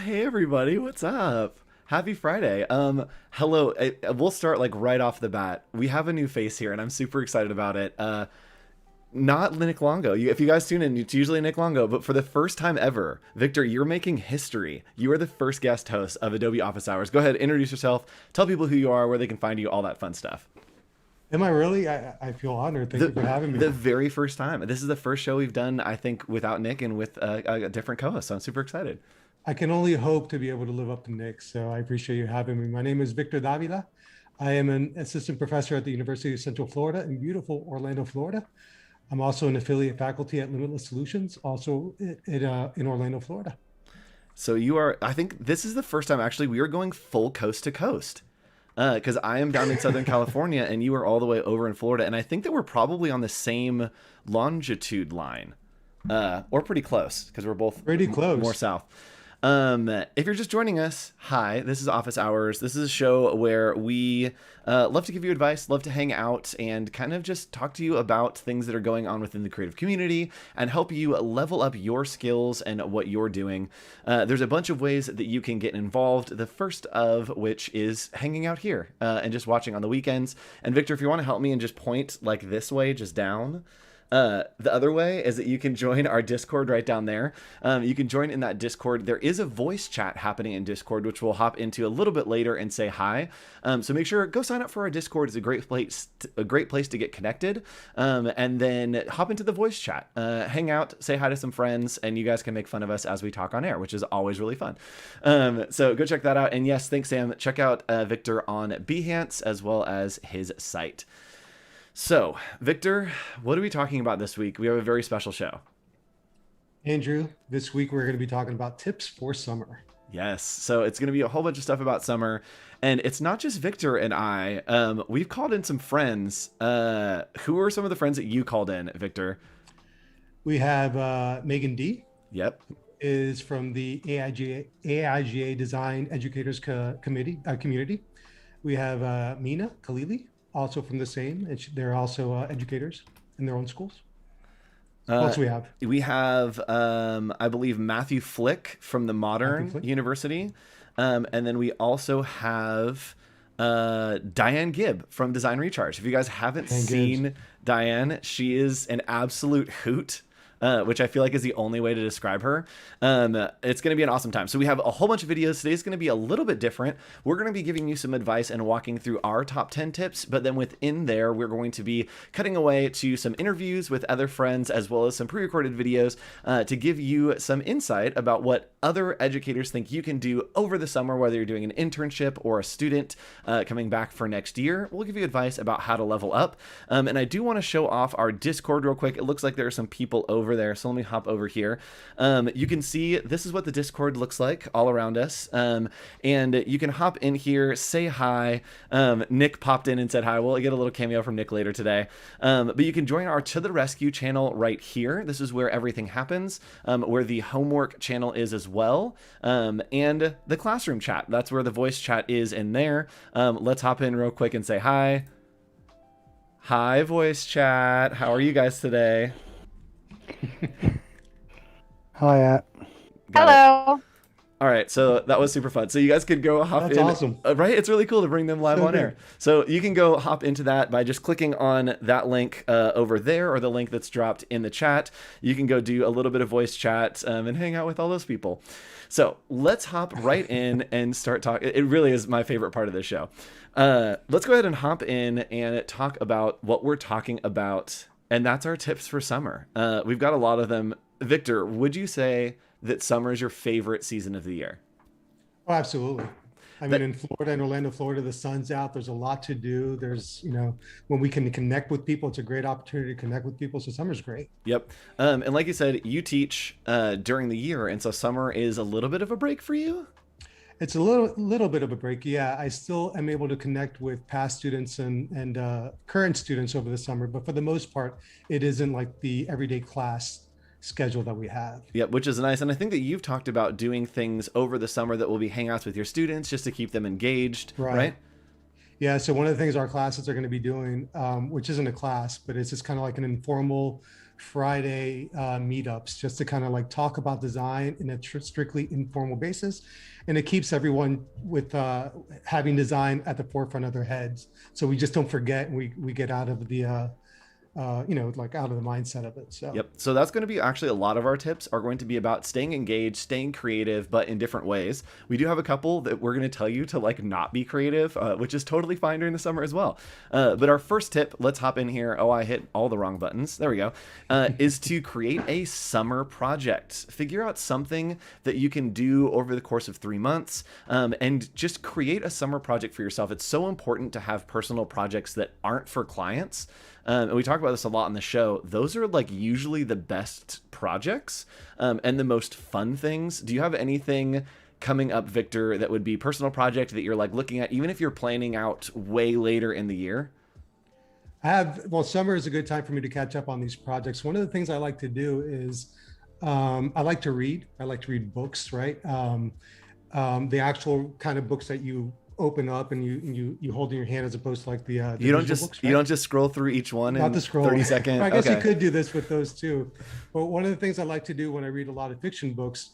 Hey everybody, what's up? Happy Friday. Hello. We'll start like right off the bat. We have a new face here, and I'm super excited about it. Not Nick Longo. If you guys tune in, it's usually Nick Longo, but for the first time ever, Victor, you're making history. You are the first guest host of Adobe Office Hours. Go ahead, introduce yourself, tell people who you are, where they can find you, all that fun stuff. Am I really? I feel honored. Thank The you for having me. the very first time. This is the first show we've done, I think, without Nick and with a different co-host. So I'm super excited. I can only hope to be able to live up to Nick, so I appreciate you having me. My name is Victor Davila. I am an assistant professor at the University of Central Florida in beautiful Orlando, Florida. I'm also an affiliate faculty at Limitless Solutions, also in Orlando, Florida. So you are, I think this is the first time actually we are going full coast to coast. Because I am down in Southern California and you are all the way over in Florida. And I think that we're probably on the same longitude line, or pretty close because we're both Pretty more close. south. If you're just joining us, hi, this is Office Hours. This is a show where we love to give you advice, love to hang out, and kind of just talk to you about things that are going on within the creative community and help you level up your skills and what you're doing. There's a bunch of ways that you can get involved, the first of which is hanging out here and just watching on the weekends. And Victor, if you want to help me and just point like this way, just down. The other way is that you can join our Discord right down there. You can join in that Discord. There is a voice chat happening in Discord, which we'll hop into a little bit later and say hi. So make sure go sign up for our Discord. It's a great place to get connected. And then hop into the voice chat, hang out, say hi to some friends, and you guys can make fun of us as we talk on air, which is always really fun. So go check that out. And yes, thanks, Sam. Check out Victor on Behance as well as his site. So, Victor, what are we talking about this week? We have a very special show. Andrew, this week we're going to be talking about tips for summer. Yes. So it's going to be a whole bunch of stuff about summer. And it's not just Victor and I. We've called in some friends. Who are some of the friends that you called in, Victor? We have Meaghan Dee, Yep. is from the AIGA Design Educators Community. We have Meena Khalili, also from the same, and they're also educators in their own schools. What Uh, else we have? we have, I believe, Matthew Flick from the Matthew Modern Flick, University. And then we also have Diane Gibb from Design Recharge. If you guys haven't Dan Gibbs. seen Diane, she is an absolute hoot. Which I feel like is the only way to describe her. It's going to be an awesome time. So we have a whole bunch of videos. Today's going to be a little bit different. We're going to be giving you some advice and walking through our top 10 tips. But then within there, we're going to be cutting away to some interviews with other friends, as well as some pre-recorded videos to give you some insight about what other educators think you can do over the summer, whether you're doing an internship or a student coming back for next year. We'll give you advice about how to level up. And I do want to show off our Discord real quick. It looks like there are some people over there, so let me hop over here. You can see this is what the Discord looks like all around us, and you can hop in here, say hi. Nick popped in and said hi. We'll get a little cameo from Nick later today, but you can join our To the Rescue channel right here. This is where everything happens, where the homework channel is as well, and the classroom chat. That's where the voice chat is in there. Let's hop in real quick and say hi. Hi, voice chat. How are you guys today? Hi, Got it. Hello. All right, so that was super fun. So you guys could go hop That's in, awesome. right? It's really cool to bring them live So on air. good. So you can go hop into that by just clicking on that link over there, or the link that's dropped in the chat. You can go do a little bit of voice chat and hang out with all those people. So let's hop right in and start talking. It really is my favorite part of this show. Let's go ahead and hop in and talk about what we're talking about, and that's our tips for summer. We've got a lot of them. Victor, would you say that summer is your favorite season of the year? Oh, absolutely. I mean, That, in Florida, in Orlando, Florida, the sun's out. There's a lot to do. There's, when we can connect with people, it's a great opportunity to connect with people. So summer's great. yep. And like you said, you teach during the year, and so summer is a little bit of a break for you. It's a little bit of a break. Yeah, I still am able to connect with past students and current students over the summer, but for the most part, it isn't like the everyday class schedule that we have. Yep, which is nice. And I think that you've talked about doing things over the summer that will be hangouts with your students just to keep them engaged, Right. right? Yeah. So one of the things our classes are going to be doing, which isn't a class, but it's just kind of like an informal Friday meetups just to kind of like talk about design in a strictly informal basis. And it keeps everyone with having design at the forefront of their heads. So we just don't forget, and we get out of the, like out of the mindset of it. So Yep. So that's going to be actually a lot of our tips are going to be about staying engaged, staying creative, but in different ways. We do have a couple that we're going to tell you to like not be creative, which is totally fine during the summer as well. But our first tip, let's hop in here. Oh, I hit all the wrong buttons. There we go. Is to create a summer project. Figure out something that you can do over the course of 3 months, and just create a summer project for yourself. It's so important to have personal projects that aren't for clients. And we talk about this a lot on the show. Those are like usually the best projects, and the most fun things. Do you have anything coming up, Victor, that would be personal project that you're like looking at, even if you're planning out way later in the year? well, summer is a good time for me to catch up on these projects. One of the things I like to do is I like to read. I like to read books, right? The actual kind of books that you open up and you hold in your hand, as opposed to like the You don't visual just books, you right? don't just scroll through each one Not in the scroll. 30 seconds. I guess you Okay. could do this with those too. But one of the things I like to do when I read a lot of fiction books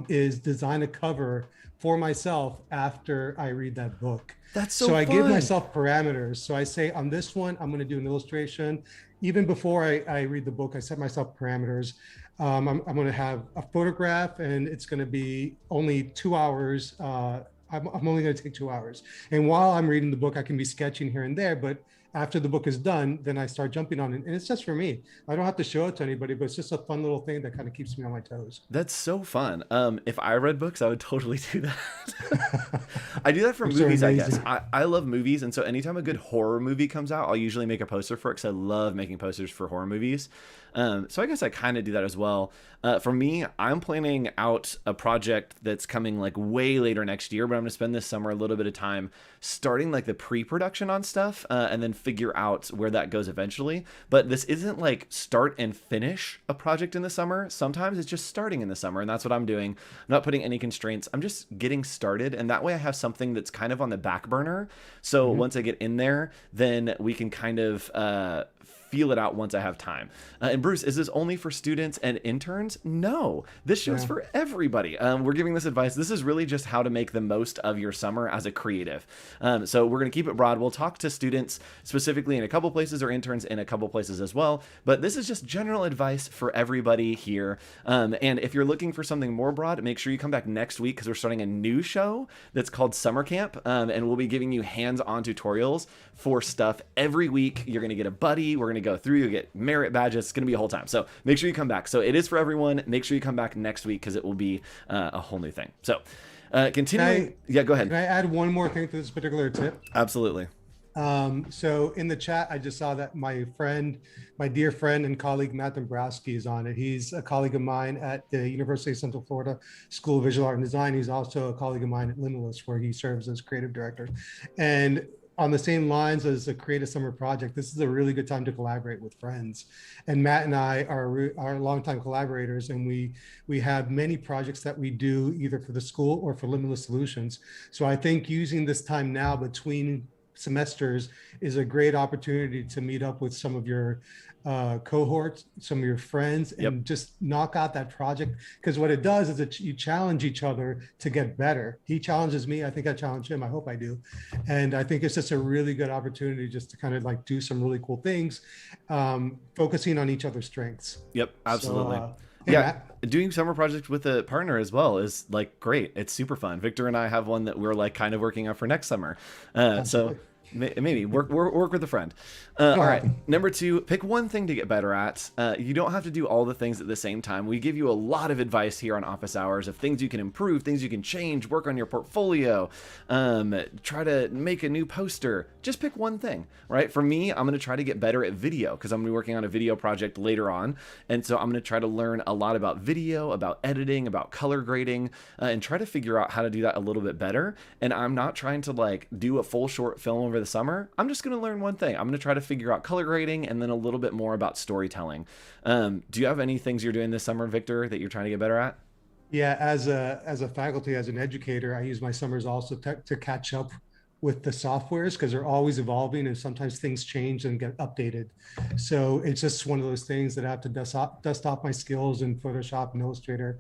is design a cover for myself after I read that book. That's so So I give fun. myself parameters. So I say on this one, I'm going to do an illustration. Even before I read the book, I set myself parameters. I'm going to have a photograph, and it's going to be only 2 hours. I'm only going to take 2 hours. And while I'm reading the book, I can be sketching here and there. But after the book is done, then I start jumping on it. And it's just for me. I don't have to show it to anybody, but it's just a fun little thing that kind of keeps me on my toes. That's so fun. If I read books, I would totally do that. I do that for Books are movies, I guess. amazing. I love movies, and so anytime a good horror movie comes out, I'll usually make a poster for it because I love making posters for horror movies. So I guess I kind of do that as well. For me, I'm planning out a project that's coming like way later next year, but I'm going to spend this summer a little bit of time starting like the pre-production on stuff, and then figure out where that goes eventually. But this isn't like start and finish a project in the summer. Sometimes it's just starting in the summer, and that's what I'm doing. I'm not putting any constraints. I'm just getting started, and that way I have something that's kind of on the back burner. So once I get in there, then we can kind of feel it out once I have time. And Bruce, is this only for students and interns? No, this show's for everybody. We're giving this advice. This is really just how to make the most of your summer as a creative. So we're going to keep it broad. We'll talk to students specifically in a couple places, or interns in a couple places as well. But this is just general advice for everybody here. And if you're looking for something more broad, make sure you come back next week, because we're starting a new show that's called Summer Camp. And we'll be giving you hands-on tutorials for stuff every week. You're going to get a buddy. We're going to go through, you get merit badges. It's going to be a whole time. So make sure you come back. So it is for everyone. Make sure you come back next week, because it will be a whole new thing. So continuing. Yeah, go ahead. Can I add one more thing to this particular tip? Absolutely. So in the chat, I just saw that my dear friend and colleague, Matt Dombrowski, is on it. He's a colleague of mine at the University of Central Florida School of Visual Art and Design. He's also a colleague of mine at Limitless, where he serves as creative director. And on the same lines as a creative summer project, this is a really good time to collaborate with friends. And Matt and I are longtime collaborators, and we have many projects that we do either for the school or for Limitless Solutions. So I think using this time now between semesters is a great opportunity to meet up with some of your cohorts, some of your friends, and just knock out that project. Because what it does is you challenge each other to get better. He challenges me. I think I challenge him. I hope I do. And I think it's just a really good opportunity just to kind of like do some really cool things, focusing on each other's strengths. Yep, absolutely. So, yeah, Matt. doing summer projects with a partner as well is like great. It's super fun. Victor and I have one that we're like kind of working on for next summer. So maybe work with a friend. All right. Number 2, pick one thing to get better at. You don't have to do all the things at the same time. We give you a lot of advice here on Office Hours of things you can improve, things you can change, work on your portfolio, try to make a new poster. Just pick one thing, right? For me, I'm going to try to get better at video, because I'm going to be working on a video project later on. And so I'm going to try to learn a lot about video, about editing, about color grading, and try to figure out how to do that a little bit better. And I'm not trying to like do a full short film over the summer. I'm just going to learn one thing. I'm going to try to figure out color grading, and then a little bit more about storytelling. Do you have any things you're doing this summer, Victor, that you're trying to get better at? Yeah, as a faculty, as an educator, I use my summers also to catch up with the softwares because they're always evolving and sometimes things change and get updated. So it's just one of those things that I have to dust off my skills in Photoshop and Illustrator,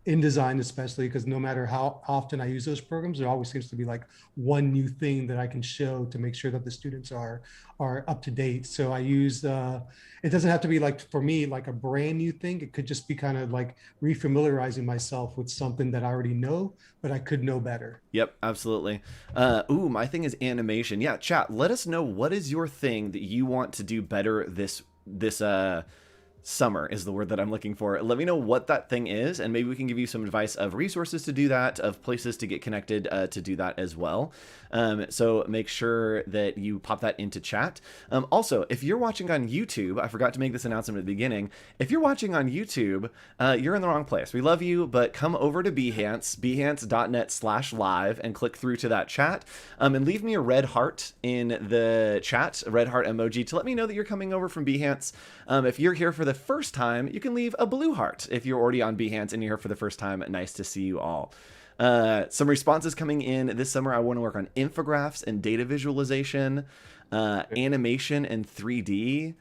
InDesign especially, because no matter how often I use those programs, there always seems to be like one new thing that I can show to make sure that the students are up to date. So I use it doesn't have to be like, for me, like a brand new thing. It could just be kind of like refamiliarizing myself with something that I already know, but I could know better. Yep, absolutely. My thing is animation. Yeah, chat, let us know what is your thing that you want to do better this summer is the word that I'm looking for. Let me know what that thing is, and maybe we can give you some advice of resources to do that, of places to get connected to do that as well. So make sure that you pop that into chat. Also, if you're watching on YouTube, I forgot to make this announcement at the beginning. If you're watching on YouTube, you're in the wrong place. We love you, but come over to Behance, behance.net/live, and click through to that chat. And leave me a red heart in the chat, a red heart emoji, to let me know that you're coming over from Behance. If you're here for the first time, you can leave a blue heart. If you're already on Behance and you're here for the first time, nice to see you all. Some responses coming in this summer. I want to work on infographics and data visualization, animation and 3D,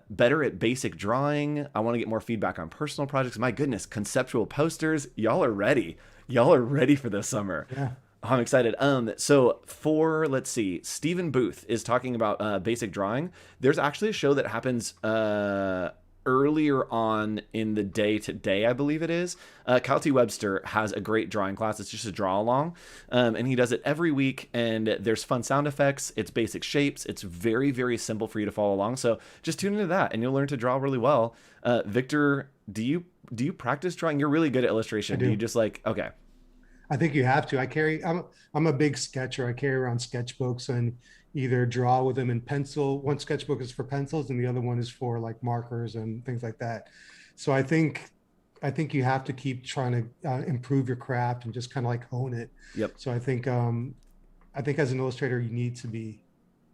better at basic drawing. I want to get more feedback on personal projects. My goodness, conceptual posters. Y'all are ready. Y'all are ready for this summer. Yeah. I'm excited. So for, let's see, Stephen Booth is talking about basic drawing. There's actually a show that happens earlier on in the day today, I believe it is. Kyle T. Webster has a great drawing class. It's just a draw along. And he does it every week, and there's fun sound effects. It's basic shapes. It's very, very simple for you to follow along. So just tune into that and you'll learn to draw really well. Victor, do you practice drawing? You're really good at illustration. I do. You just like, okay. I think you have to. I'm a big sketcher. I carry around sketchbooks and either draw with them in pencil. One sketchbook is for pencils and the other one is for like markers and things like that. So I think you have to keep trying to improve your craft and just kind of like hone it. Yep. So I think as an illustrator, you need to be,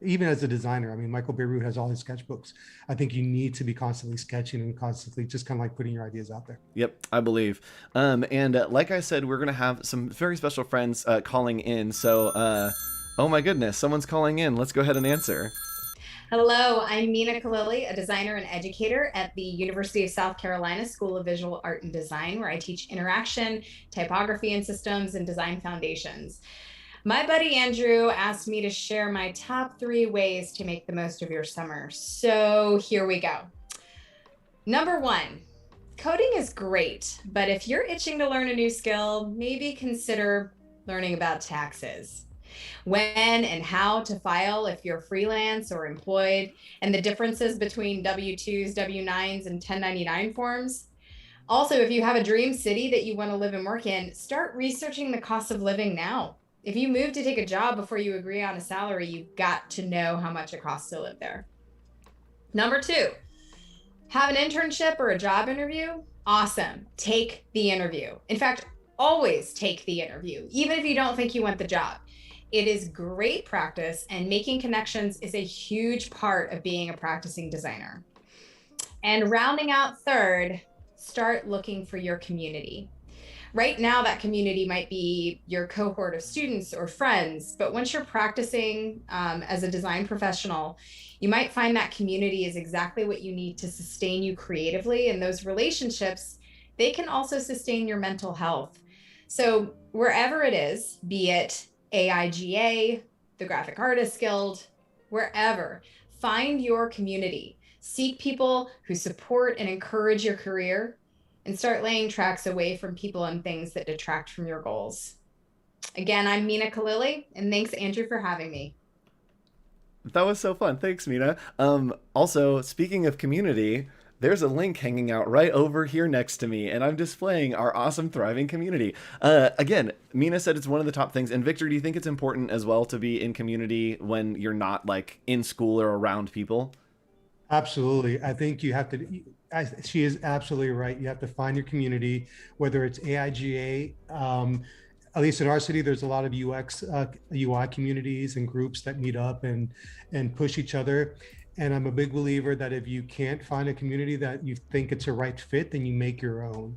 even as a designer. I mean, Michael Beirut has all his sketchbooks. I think you need to be constantly sketching and constantly just kind of like putting your ideas out there. Yep, I believe. And like I said, we're going to have some very special friends calling in. So, oh my goodness, someone's calling in. Let's go ahead and answer. Hello, I'm Meena Khalili, a designer and educator at the University of South Carolina School of Visual Art and Design, where I teach interaction, typography and systems, and design foundations. My buddy Andrew asked me to share my top 3 ways to make the most of your summer. So here we go. Number 1, coding is great, but if you're itching to learn a new skill, maybe consider learning about taxes. When and how to file if you're freelance or employed, and the differences between W-2s, W-9s, and 1099 forms. Also, if you have a dream city that you want to live and work in, start researching the cost of living now. If you move to take a job before you agree on a salary, you've got to know how much it costs to live there. Number 2, have an internship or a job interview? Awesome. Take the interview. In fact, always take the interview, even if you don't think you want the job. It is great practice, and making connections is a huge part of being a practicing designer. And rounding out 3rd, start looking for your community. Right now, that community might be your cohort of students or friends, but once you're practicing as a design professional, you might find that community is exactly what you need to sustain you creatively. And those relationships, they can also sustain your mental health. So wherever it is, be it AIGA, the Graphic Artists Guild, wherever, find your community. Seek people who support and encourage your career, and start laying tracks away from people and things that detract from your goals. Again, I'm Meena Khalili, and thanks, Andrew, for having me. That was so fun. Thanks, Meena. Also, speaking of community, there's a link hanging out right over here next to me, and I'm displaying our awesome, thriving community. Again, Meena said it's one of the top things. And Victor, do you think it's important as well to be in community when you're not like in school or around people? Absolutely. I think you have to, she is absolutely right. You have to find your community, whether it's AIGA, at least in our city, there's a lot of UX, UI communities and groups that meet up and push each other. And I'm a big believer that if you can't find a community that you think it's a right fit, then you make your own.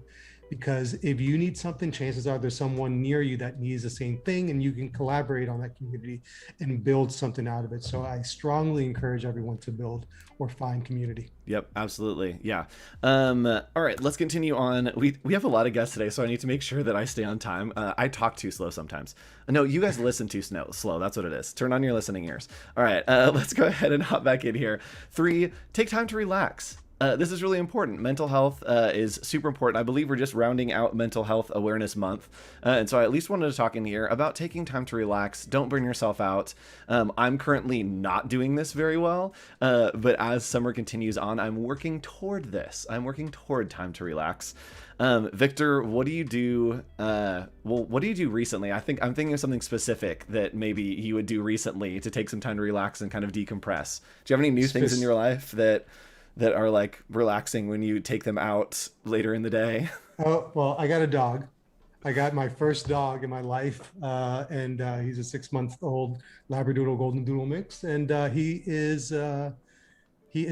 because if you need something, chances are there's someone near you that needs the same thing, and you can collaborate on that community and build something out of it. So I strongly encourage everyone to build or find community. Yep, absolutely. Yeah. All right, let's continue on. We have a lot of guests today, so I need to make sure that I stay on time. I talk too slow sometimes. No, you guys listen too slow. That's what it is. Turn on your listening ears. All right, let's go ahead and hop back in here. 3, take time to relax. This is really important. Mental health is super important. I believe we're just rounding out Mental Health Awareness Month. And so I at least wanted to talk in here about taking time to relax. Don't burn yourself out. I'm currently not doing this very well, but as summer continues on, I'm working toward this. I'm working toward time to relax. Victor, what do you do? What do you do recently? I'm thinking of something specific that maybe you would do recently to take some time to relax and kind of decompress. Do you have any new things in your life that are like relaxing when you take them out later in the day? Oh, well, I got a dog. I got my first dog in my life, and he's a 6-month-old Labradoodle Golden Doodle mix, and he is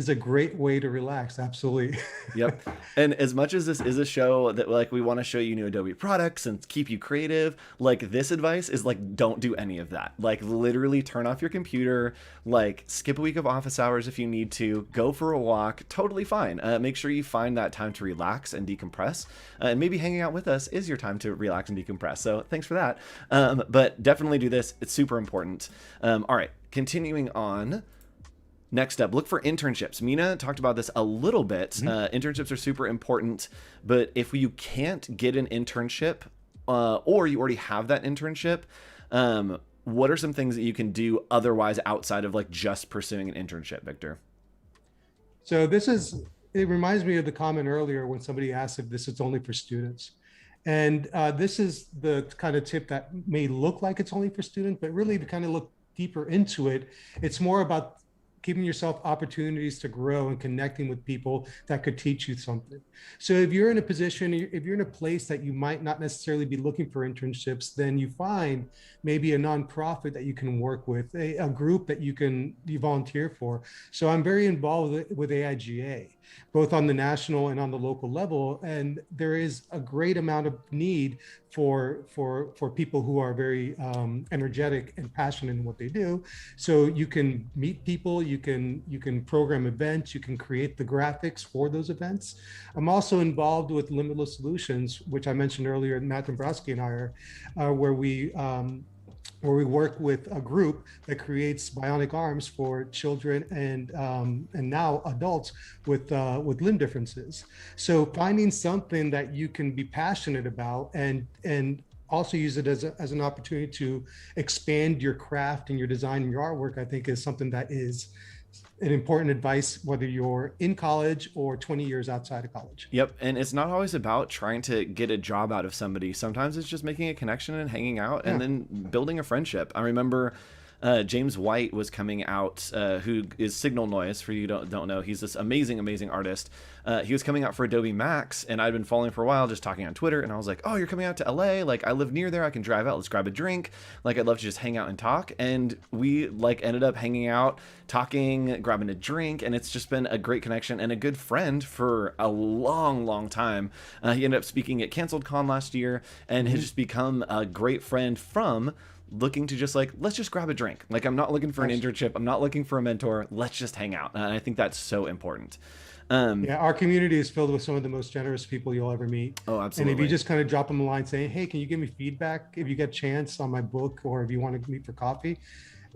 a great way to relax. Absolutely. Yep. And as much as this is a show that like we want to show you new Adobe products and keep you creative, like this advice is like, don't do any of that. Like literally turn off your computer, like skip a week of office hours if you need to, go for a walk, totally fine. Make sure you find that time to relax and decompress. And maybe hanging out with us is your time to relax and decompress. So thanks for that. But definitely do this. It's super important. All right, continuing on. Next up, look for internships. Meena talked about this a little bit. Internships are super important, but if you can't get an internship or you already have that internship, what are some things that you can do otherwise outside of like just pursuing an internship, Victor? So it reminds me of the comment earlier when somebody asked if this is only for students. And this is the kind of tip that may look like it's only for students, but really to kind of look deeper into it, it's more about giving yourself opportunities to grow and connecting with people that could teach you something. So if you're in a position, if you're in a place that you might not necessarily be looking for internships, then you find maybe a nonprofit that you can work with, a group that you volunteer for. So I'm very involved with AIGA, both on the national and on the local level. And there is a great amount of need for people who are very energetic and passionate in what they do. So you can meet people, you can program events, you can create the graphics for those events. I'm also involved with Limitless Solutions, which I mentioned earlier. Matt Dombrowski and I are where we work with a group that creates bionic arms for children and now adults with limb differences. So finding something that you can be passionate about and also use it as an opportunity to expand your craft and your design and your artwork, I think is something that is an important advice, whether you're in college or 20 years outside of college. Yep. And it's not always about trying to get a job out of somebody. Sometimes it's just making a connection and hanging out and then building a friendship. I remember James White was coming out, who is Signal Noise, for you don't know. He's this amazing artist. He was coming out for Adobe Max, and I'd been following for a while, just talking on Twitter, and I was like, oh, you're coming out to LA? Like, I live near there. I can drive out. Let's grab a drink. Like, I'd love to just hang out and talk. And we, like, ended up hanging out, talking, grabbing a drink, and it's just been a great connection and a good friend for a long time. He ended up speaking at Canceled Con last year, and has just become a great friend from looking to just like, let's just grab a drink. Like, I'm not looking for an internship. I'm not looking for a mentor. Let's just hang out. And I think that's so important. Our community is filled with some of the most generous people you'll ever meet. Oh, absolutely. And if you just kind of drop them a line saying, hey, can you give me feedback if you get a chance on my book, or if you want to meet for coffee,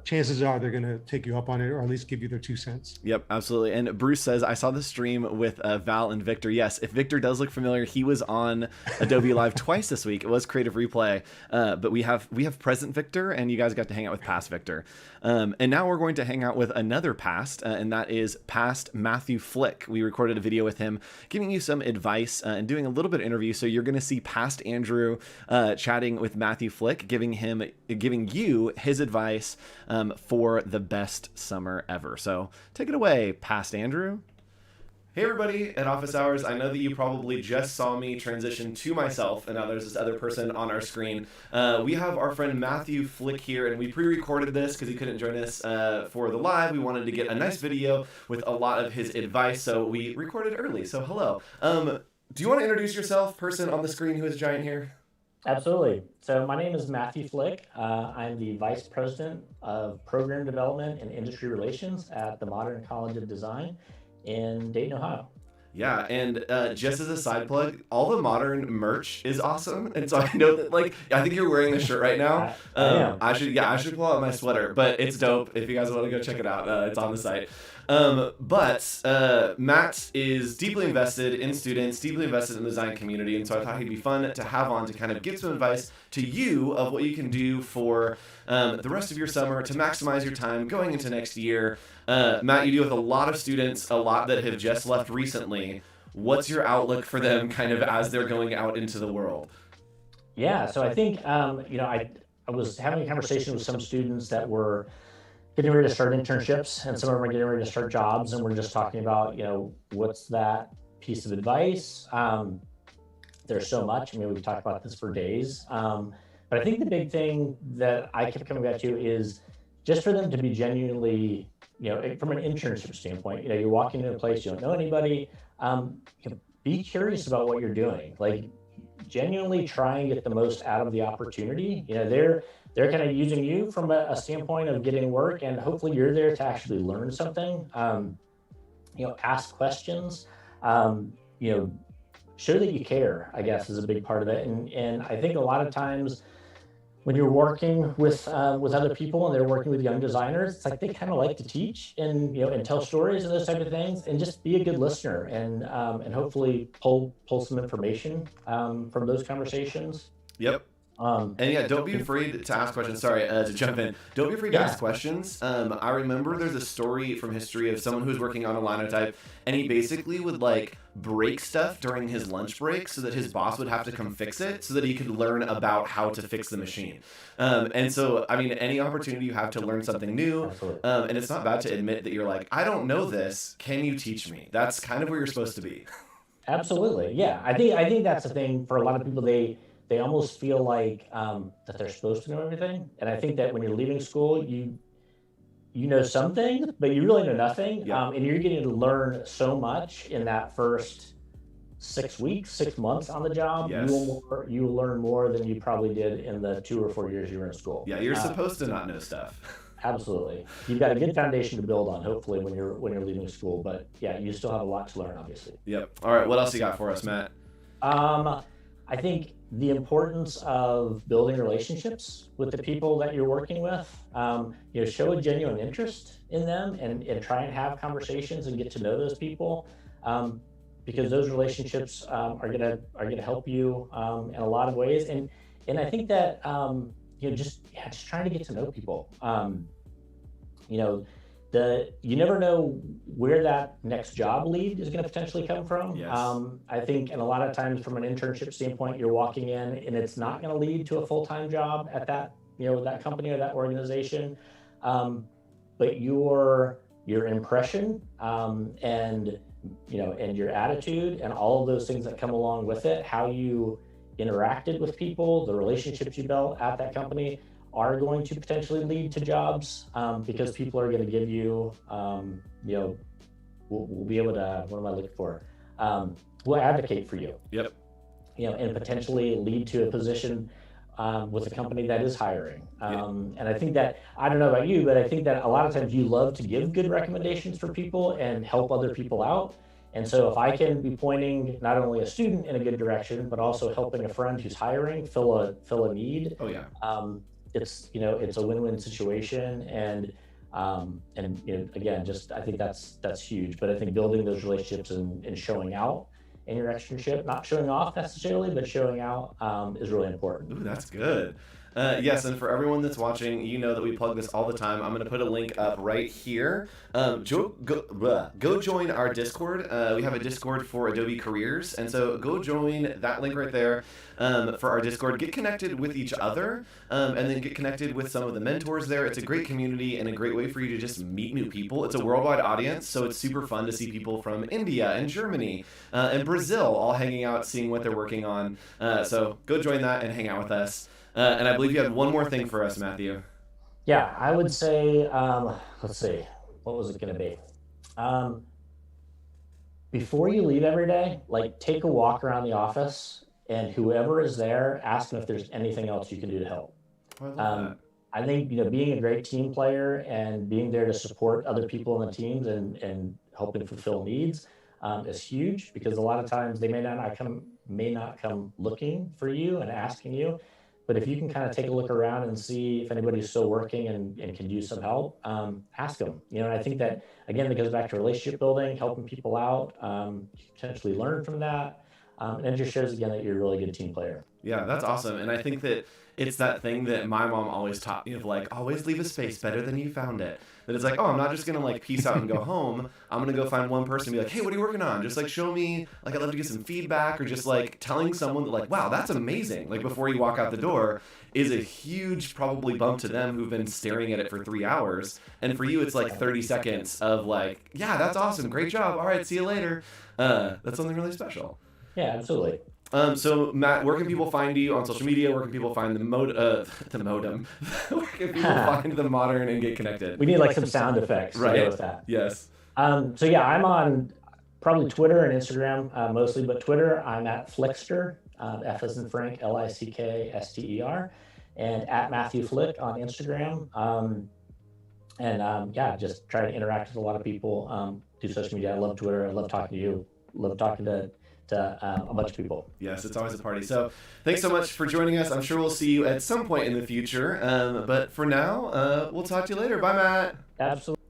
chances are they're going to take you up on it, or at least give you their 2 cents. Yep, absolutely. And Bruce says, I saw the stream with Val and Victor. Yes, if Victor does look familiar, he was on Adobe Live twice this week. It was Creative Replay, but we have present Victor, and you guys got to hang out with past Victor. And now we're going to hang out with another past, and that is past Matthew Flick. We recorded a video with him giving you some advice and doing a little bit of interview. So you're going to see past Andrew chatting with Matthew Flick, giving you his advice for the best summer ever. So take it away, past Andrew. Hey everybody at Office Hours. I know that you probably just saw me transition to myself, and now there's this other person on our screen. We have our friend Matthew Flick here, and we pre-recorded this because he couldn't join us for the live. We wanted to get a nice video with a lot of his advice, so we recorded early. So hello. do you want to introduce yourself, person on the screen who is giant here? Absolutely. So my name is Matthew Flick. I'm the Vice President of Program Development and Industry Relations at the Modern College of Design in Dayton, Ohio. Yeah, and just as a side plug, all the modern merch is awesome, and so I know that, like, I think you're wearing the shirt right now. I am. I should pull out my sweater, but it's dope. If you guys want to go check it out, it's on the site. But Matt is deeply invested in students, deeply invested in the design community, and so I thought he'd be fun to have on to kind of give some advice to you of what you can do for the rest of your summer to maximize your time going into next year. Matt, you deal with a lot of students, a lot that have just left recently. What's your outlook for them kind of as they're going out into the world? Yeah, so I think, I was having a conversation with some students that were getting ready to start internships, and some of them are getting ready to start jobs, and we're just talking about, what's that piece of advice? There's so much. I mean, we could talk about this for days. But I think the big thing that I kept coming back to is just for them to be genuinely, from an internship standpoint, you're walking into a place, you don't know anybody, be curious about what you're doing. Like, genuinely try and get the most out of the opportunity. They're kind of using you from a standpoint of getting work, and hopefully you're there to actually learn something. Ask questions, show that you care, I guess, is a big part of it. And I think a lot of times when you're working with other people and they're working with young designers, it's like they kind of like to teach and tell stories and those type of things, and just be a good listener and hopefully pull some information from those conversations. Yep. And yeah, don't be afraid to ask questions. Sorry to jump in. Don't be afraid to ask questions. I remember there's a story from history of someone who was working on a linotype, and he basically would like break stuff during his lunch break so that his boss would have to come fix it so that he could learn about how to fix the machine. And so, I mean, any opportunity you have to learn something new, and it's not bad to admit that you're like, I don't know this. Can you teach me? That's kind of where you're supposed to be. Absolutely. Yeah. I think that's the thing for a lot of people. They almost feel like that they're supposed to know everything. And I think that when you're leaving school, you know some things, but you really know nothing. Yeah. And you're getting to learn so much in that first 6 weeks, 6 months on the job. Yes. You will learn more than you probably did in the 2 or 4 years you were in school. Yeah, you're supposed to not know stuff. Absolutely. You've got a good foundation to build on, hopefully, when you're leaving school. But yeah, you still have a lot to learn, obviously. Yep. All right, what else you got for us, Matt? I think the importance of building relationships with the people that you're working with, show a genuine interest in them and try and have conversations and get to know those people, because those relationships are gonna help you in a lot of ways. And I think that just trying to get to know people. You never know where that next job lead is going to potentially come from. Yes. I think, and a lot of times from an internship standpoint, you're walking in and it's not going to lead to a full-time job at that, that company or that organization. But your impression, and your attitude and all of those things that come along with it, how you interacted with people, the relationships you built at that company, are going to potentially lead to jobs, because people are going to give you, we'll be able to, what am I looking for? We'll advocate for you. Yep. And potentially lead to a position with a company that is hiring. And I think that, I don't know about you, but I think that a lot of times you love to give good recommendations for people and help other people out. And so if I can be pointing not only a student in a good direction, but also helping a friend who's hiring fill a need. Oh yeah. It's a win-win situation, and again, just I think that's huge. But I think building those relationships and showing out in your externship, not showing off necessarily, but showing out is really important. Ooh, that's good. Yes, and for everyone that's watching, you know that we plug this all the time. I'm going to put a link up right here. Go join our Discord. We have a Discord for Adobe Careers, and so go join that link right there for our Discord. Get connected with each other, and then get connected with some of the mentors there. It's a great community and a great way for you to just meet new people. It's a worldwide audience, so it's super fun to see people from India and Germany and Brazil all hanging out, seeing what they're working on. So go join that and hang out with us. And I believe you had one more thing for us, Matthew. Yeah, I would say, let's see, what was it going to be? before you leave every day, like take a walk around the office, and whoever is there, ask them if there's anything else you can do to help. Oh, I love that. I think, you know, being a great team player and being there to support other people in the teams and helping fulfill needs is huge, because a lot of times they may not come looking for you and asking you. But if you can kind of take a look around and see if anybody's still working and can use some help, ask them. You know, and I think that, again, it goes back to relationship building, helping people out, potentially learn from that. And it just shows, again, that you're a really good team player. Yeah, that's awesome. And I think that it's that thing that my mom always taught me of, like, always leave a space better than you found it. That it's like, oh, I'm not just going to like peace out and go home. I'm going to go find one person and be like, hey, what are you working on? Just like show me, like, I'd love to get some feedback, or just like telling someone that, like, wow, that's amazing. Like, before you walk out the door is a huge probably bump to them who've been staring at it for 3 hours. And for you, it's like 30 seconds of like, yeah, that's awesome. Great job. All right, see you later. That's something really special. Yeah, absolutely. So Matt, where can people find you on social media? Where can people find the modem? Where can people find the Modern and get connected? We need like some sound effects to go with that. Yes. So yeah, I'm on probably Twitter and Instagram mostly, but Twitter, I'm at Flickster, F as in Frank, Lickster, and at Matthew Flick on Instagram. Yeah, just try to interact with a lot of people, do social media. I love Twitter. I love talking to you. Love talking to a bunch of people. Yes, it's always a party. So thanks so much for joining us. I'm sure we'll see you at some point in the future. But for now, we'll talk to you later. Bye, Matt. Absolutely.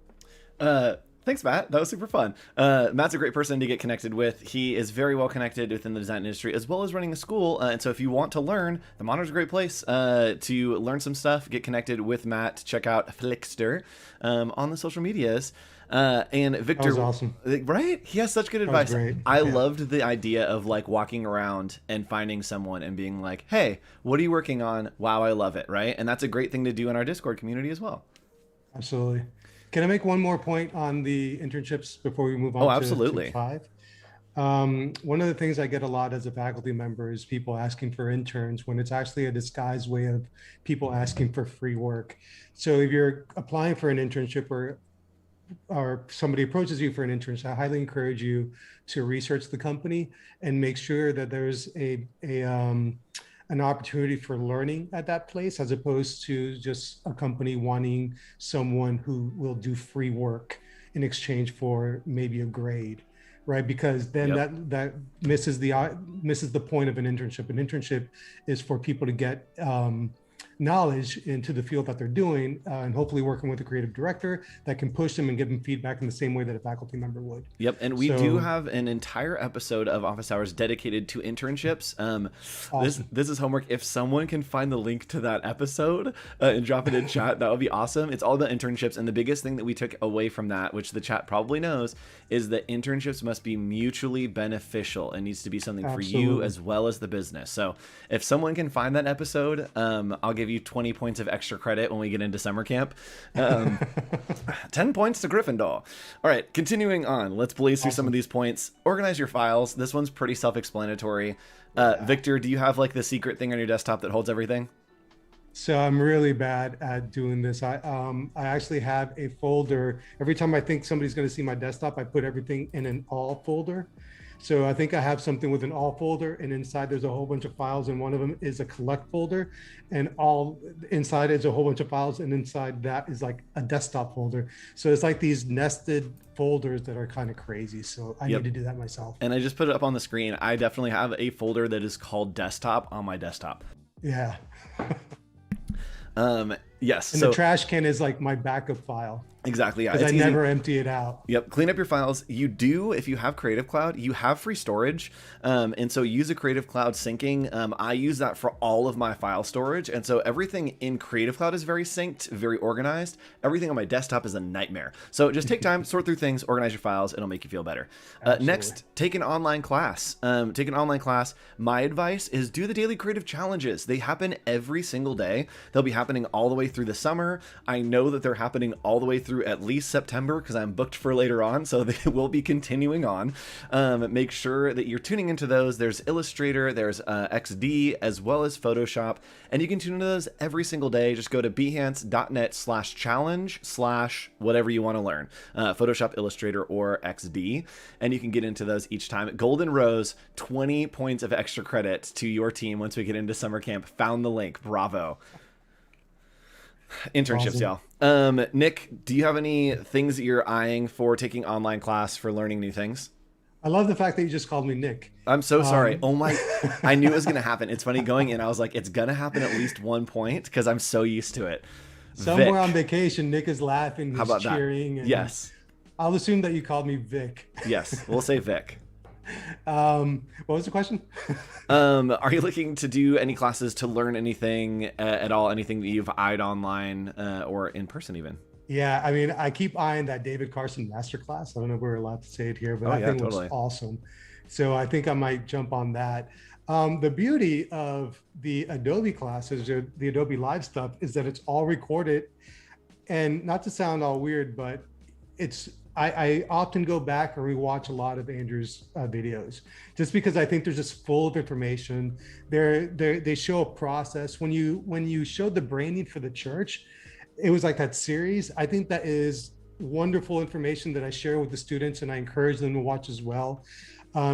Thanks, Matt. That was super fun. Matt's a great person to get connected with. He is very well connected within the design industry, as well as running a school. And so if you want to learn, the Modern's a great place to learn some stuff, get connected with Matt. Check out Flickster on the social medias. And Victor, that was awesome. Right? He has such good advice. Great. I loved the idea of like walking around and finding someone and being like, hey, what are you working on? Wow, I love it. Right? And that's a great thing to do in our Discord community as well. Absolutely. Can I make one more point on the internships before we move on absolutely. to 5? One of the things I get a lot as a faculty member is people asking for interns when it's actually a disguised way of people asking for free work. So if you're applying for an internship or somebody approaches you for an internship, I highly encourage you to research the company and make sure that there's an opportunity for learning at that place, as opposed to just a company wanting someone who will do free work in exchange for maybe a grade, right? Because then that misses the point of an internship. An internship is for people to get knowledge into the field that they're doing, and hopefully working with a creative director that can push them and give them feedback in the same way that a faculty member would. Yep, and we do have an entire episode of Office Hours dedicated to internships. Awesome. This is homework. If someone can find the link to that episode and drop it in chat, that would be awesome. It's all about internships, and the biggest thing that we took away from that, which the chat probably knows, is that internships must be mutually beneficial. It needs to be something for you as well as the business. So if someone can find that episode, I'll give you 20 points of extra credit when we get into summer camp. 10 points to Gryffindor. All right, continuing on. Let's blaze through some of these points. Organize your files. This one's pretty self-explanatory. Victor, do you have like the secret thing on your desktop that holds everything? So I'm really bad at doing this. I actually have a folder. Every time I think somebody's going to see my desktop, I put everything in an all folder. So I think I have something with an all folder, and inside there's a whole bunch of files, and one of them is a collect folder, and all inside is a whole bunch of files, and inside that is like a desktop folder. So it's like these nested folders that are kind of crazy. So I need to do that myself. And I just put it up on the screen. I definitely have a folder that is called desktop on my desktop. Yeah. Yes. And the trash can is like my backup file. Exactly. Yeah. Because I never empty it out. Yep. Clean up your files. You do, if you have Creative Cloud, you have free storage. And so use a Creative Cloud syncing. I use that for all of my file storage. And so everything in Creative Cloud is very synced, very organized. Everything on my desktop is a nightmare. So just take time, sort through things, organize your files. It'll make you feel better. Next, take an online class. My advice is do the daily creative challenges. They happen every single day. They'll be happening all the way through the summer. I know that they're happening all the way through through at least September because I'm booked for later on, so they will be continuing on. Make sure that you're tuning into those. There's Illustrator, there's XD, as well as Photoshop, and you can tune into those every single day. Just go to behance.net/challenge/whatever you want to learn, Photoshop, Illustrator, or XD, and you can get into those each time. Golden Rose, 20 points of extra credit to your team once we get into summer camp. Found the link. Bravo. Internships, Awesome. y'all. Nick, do you have any things that you're eyeing for taking online class for learning new things? I love the fact that you just called me Nick. I'm so sorry. Oh my, I knew it was going to happen. It's funny going in, I was like, it's going to happen at least one point because I'm so used to it. Somewhere Vic. on vacation, Nick is laughing, How he's about that? cheering. And Yes. I'll assume that you called me Vic. Yes. We'll say Vic. What was the question? Are you looking to do any classes to learn anything at all? Anything that you've eyed online or in person even? Yeah, I mean, I keep eyeing that David Carson masterclass. I don't know if we're allowed to say it here, but Oh, I yeah, think it totally. looks awesome. So I think I might jump on that. The beauty of the Adobe classes or the Adobe Live stuff is that it's all recorded. And not to sound all weird, but I often go back and rewatch a lot of Andrew's videos just because I think they're just full of information. They show a process. When you showed the branding for the church, it was like that series. I think that is wonderful information that I share with the students, and I encourage them to watch as well,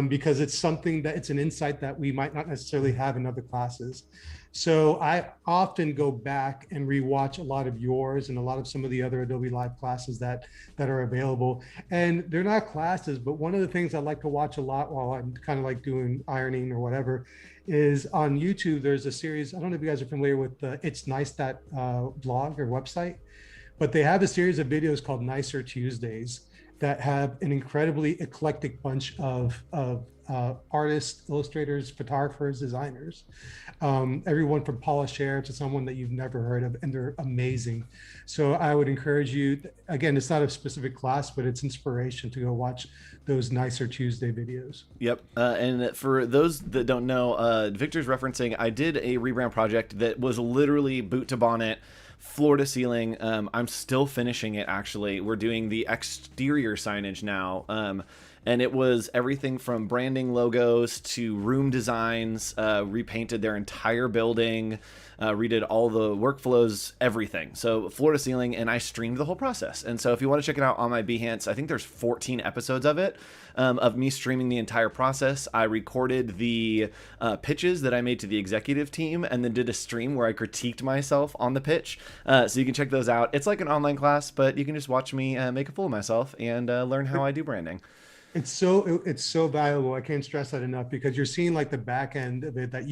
because it's something that it's an insight that we might not necessarily have in other classes. So I often go back and rewatch a lot of yours and a lot of some of the other Adobe Live classes that are available. And they're not classes, but one of the things I like to watch a lot while I'm kind of like doing ironing or whatever is on YouTube. There's a series, I don't know if you guys are familiar with It's Nice, that blog or website, but they have a series of videos called Nicer Tuesdays that have an incredibly eclectic bunch of artists, illustrators, photographers, designers, everyone from Paula Scher to someone that you've never heard of, and they're amazing. So I would encourage you, again, it's not a specific class, but it's inspiration to go watch those Nicer Tuesday videos. Yep. And for those that don't know, Victor's referencing, I did a rebrand project that was literally boot to bonnet, floor to ceiling. I'm still finishing it, actually. We're doing the exterior signage now. And it was everything from branding logos to room designs, repainted their entire building, redid all the workflows, everything. So floor to ceiling, and I streamed the whole process. And so if you want to check it out on my Behance, I think there's 14 episodes of it, of me streaming the entire process. I recorded the pitches that I made to the executive team and then did a stream where I critiqued myself on the pitch. So you can check those out. It's like an online class, but you can just watch me make a fool of myself and learn how I do branding. It's so valuable. I can't stress that enough, because you're seeing like the back end of it that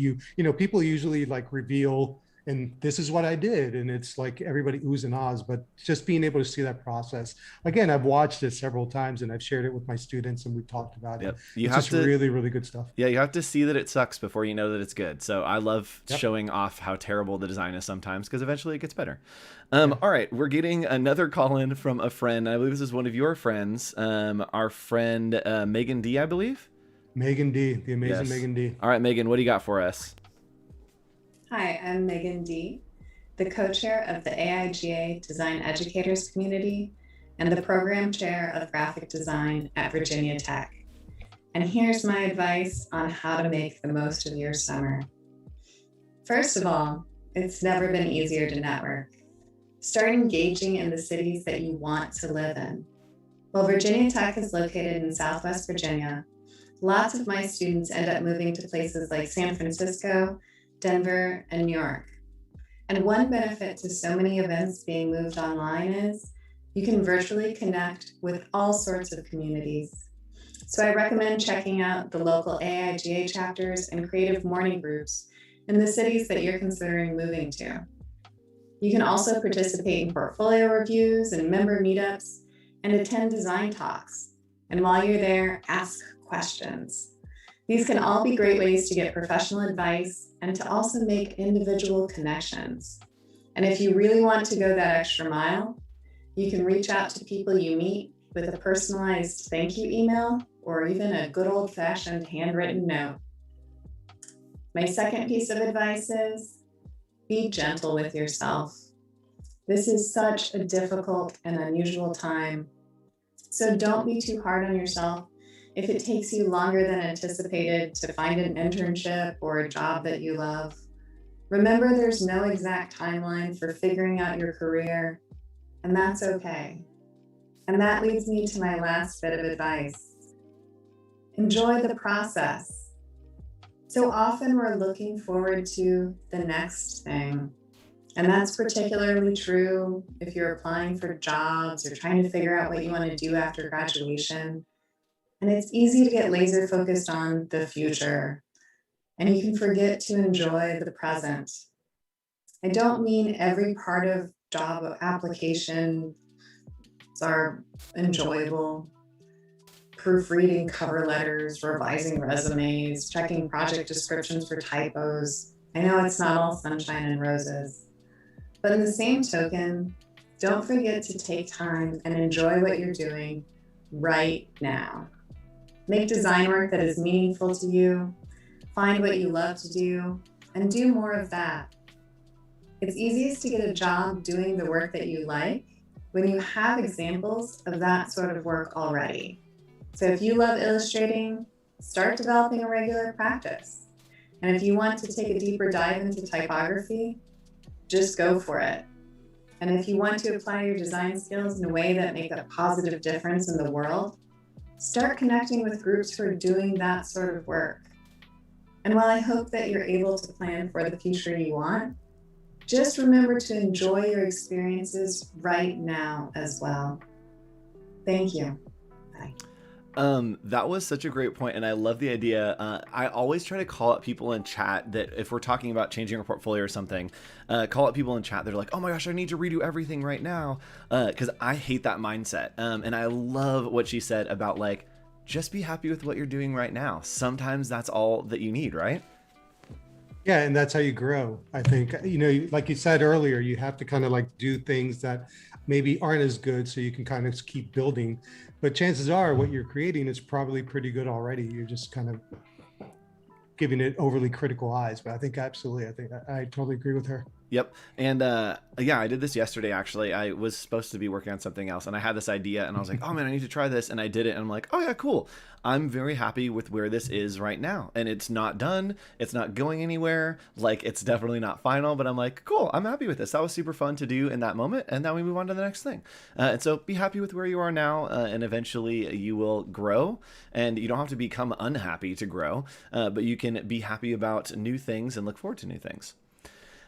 people usually like reveal, and this is what I did, and it's like everybody oohs and ahs, but just being able to see that process. Again, I've watched it several times and I've shared it with my students and we've talked about it. You it's have just to, really, really good stuff. Yeah, you have to see that it sucks before you know that it's good. So I love Yep. showing off how terrible the design is sometimes, because eventually it gets better. All right, we're getting another call in from a friend. I believe this is one of your friends, our friend Meaghan Dee, I believe. Meaghan Dee, the amazing Yes. Meaghan Dee. All right, Meaghan, what do you got for us? Hi, I'm Meaghan Dee, the co-chair of the AIGA Design Educators Community and the program chair of graphic design at Virginia Tech. And here's my advice on how to make the most of your summer. First of all, it's never been easier to network. Start engaging in the cities that you want to live in. While Virginia Tech is located in Southwest Virginia, lots of my students end up moving to places like San Francisco, Denver, and New York. And one benefit to so many events being moved online is you can virtually connect with all sorts of communities. So I recommend checking out the local AIGA chapters and creative morning groups in the cities that you're considering moving to. You can also participate in portfolio reviews and member meetups and attend design talks. And while you're there, ask questions. These can all be great ways to get professional advice and to also make individual connections. And if you really want to go that extra mile, you can reach out to people you meet with a personalized thank you email or even a good old-fashioned handwritten note. My second piece of advice is be gentle with yourself. This is such a difficult and unusual time. So don't be too hard on yourself if it takes you longer than anticipated to find an internship or a job that you love. Remember, there's no exact timeline for figuring out your career, and that's okay. And that leads me to my last bit of advice. Enjoy the process. So often we're looking forward to the next thing. And that's particularly true if you're applying for jobs or trying to figure out what you want to do after graduation. And it's easy to get laser focused on the future, and you can forget to enjoy the present. I don't mean every part of job applications are enjoyable. Proofreading cover letters, revising resumes, checking project descriptions for typos. I know it's not all sunshine and roses. But in the same token, don't forget to take time and enjoy what you're doing right now. Make design work that is meaningful to you, find what you love to do, and do more of that. It's easiest to get a job doing the work that you like when you have examples of that sort of work already. So if you love illustrating, start developing a regular practice. And if you want to take a deeper dive into typography, just go for it. And if you want to apply your design skills in a way that make a positive difference in the world, start connecting with groups who are doing that sort of work. And while I hope that you're able to plan for the future you want, just remember to enjoy your experiences right now as well. Thank you. Bye. That was such a great point, and I love the idea. I always try to call out people in chat that if we're talking about changing our portfolio or something, call out people in chat that are like, oh my gosh, I need to redo everything right now, because I hate that mindset. And I love what she said about like, just be happy with what you're doing right now. Sometimes that's all that you need, right? Yeah, and that's how you grow. I think, like you said earlier, you have to kind of like do things that maybe aren't as good so you can kind of keep building. But chances are what you're creating is probably pretty good already. You're just kind of giving it overly critical eyes. But I think absolutely, I totally agree with her. Yep. And yeah, I did this yesterday, actually. I was supposed to be working on something else, and I had this idea, and I was like, oh man, I need to try this. And I did it, and I'm like, oh yeah, cool. I'm very happy with where this is right now. And it's not done. It's not going anywhere. Like, it's definitely not final, but I'm like, cool, I'm happy with this. That was super fun to do in that moment. And now we move on to the next thing. And so be happy with where you are now, and eventually you will grow. And you don't have to become unhappy to grow, but you can be happy about new things and look forward to new things.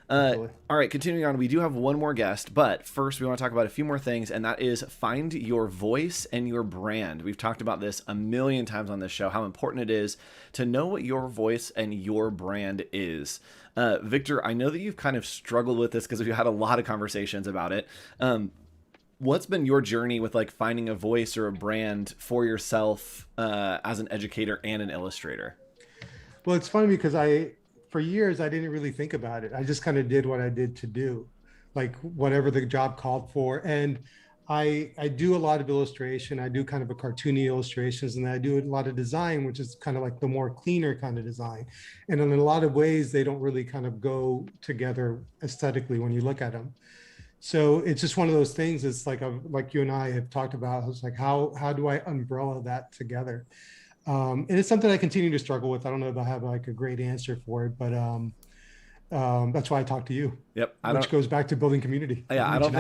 All right, continuing on, we do have one more guest, but first we want to talk about a few more things, and that is find your voice and your brand. We've talked about this a million times on this show, how important it is to know what your voice and your brand is. Victor, I know that you've kind of struggled with this because we've had a lot of conversations about it. What's been your journey with like finding a voice or a brand for yourself as an educator and an illustrator? Well, it's funny because for years, I didn't really think about it. I just kind of did what I did to do, like whatever the job called for. And I do a lot of illustration. I do kind of a cartoony illustrations, and I do a lot of design, which is kind of like the more cleaner kind of design. And in a lot of ways, they don't really kind of go together aesthetically when you look at them. So it's just one of those things. It's like you and I have talked about. It's like, how do I umbrella that together? And it's something I continue to struggle with. I don't know if I have like a great answer for it, but that's why I talk to you. Yep. Which goes back to building community. Yeah, I don't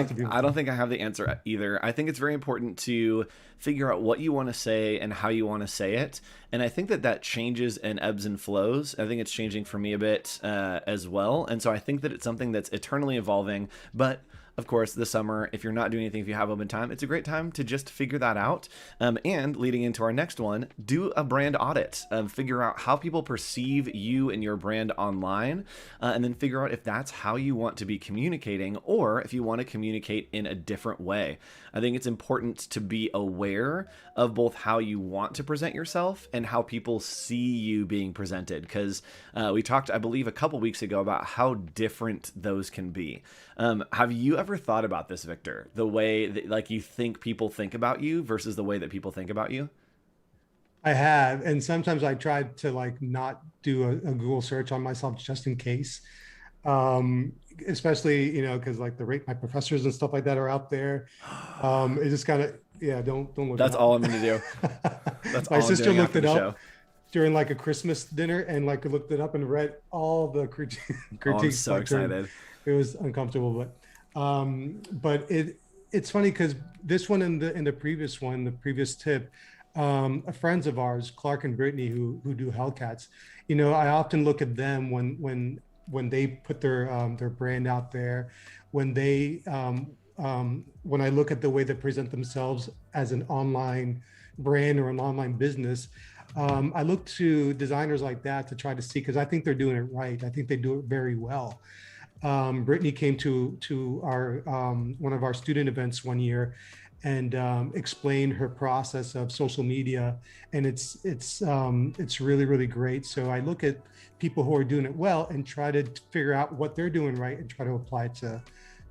think I have the answer either. I think it's very important to figure out what you want to say and how you want to say it. And I think that changes and ebbs and flows. I think it's changing for me a bit as well. And so I think that it's something that's eternally evolving, but of course, this summer, if you're not doing anything, if you have open time, it's a great time to just figure that out. And leading into our next one, do a brand audit. Figure out how people perceive you and your brand online, and then figure out if that's how you want to be communicating or if you want to communicate in a different way. I think it's important to be aware of both how you want to present yourself and how people see you being presented. Because we talked, I believe, a couple weeks ago about how different those can be. Have you ever thought about this, Victor? The way that like you think people think about you versus the way that people think about you? I have. And sometimes I tried to like not do a Google search on myself just in case. Especially, because like the rate my professors and stuff like that are out there. It just kind of, yeah, don't look That's it up. all I'm going to do. That's My all I'm sister doing looked after it the up show. during like a Christmas dinner and like looked it up and read all the Oh, I'm critiques so like during, excited. it was uncomfortable, but it's funny because this one and the previous one, the previous tip, friends of ours, Clark and Brittany, who do Hellcats, I often look at them when they put their brand out there, when they when I look at the way they present themselves as an online brand or an online business. I look to designers like that to try to see, because I think they're doing it right. I think they do it very well. Brittany came to our one of our student events one year and explained her process of social media, and it's really really great. So I look at people who are doing it well and try to figure out what they're doing right and try to apply it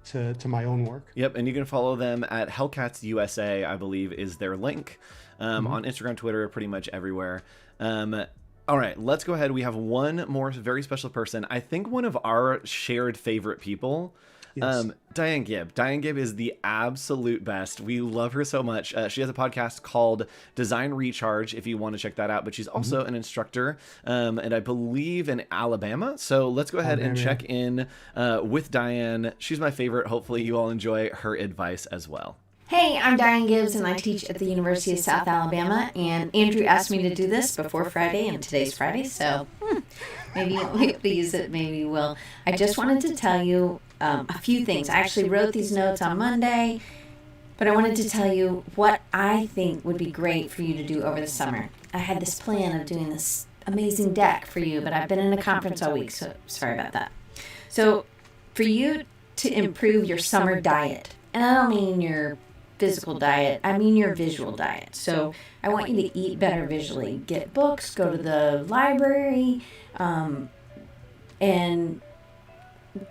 to my own work. Yep, and you can follow them at Hellcats USA, I believe, is their link. On Instagram, Twitter, pretty much everywhere. All right, let's go ahead. We have one more very special person. I think one of our shared favorite people. Yes. Diane Gibb. Diane Gibb is the absolute best. We love her so much. She has a podcast called Design Recharge, if you want to check that out. But she's also an instructor, and I believe in Alabama. So let's go ahead and check in with Diane. She's my favorite. Hopefully you all enjoy her advice as well. Hey, I'm Diane Gibbs, and I teach at the University of South Alabama. And Andrew asked me to do this before Friday, and today's Friday, so maybe you won't be able to use it, maybe you will. I just wanted to tell you a few things. I actually wrote these notes on Monday, but I wanted to tell you what I think would be great for you to do over the summer. I had this plan of doing this amazing deck for you, but I've been in a conference all week, so sorry about that. So for you to improve your summer diet, and I don't mean your physical diet, I mean your visual diet. So I want you to eat better visually. Get books, go to the library, and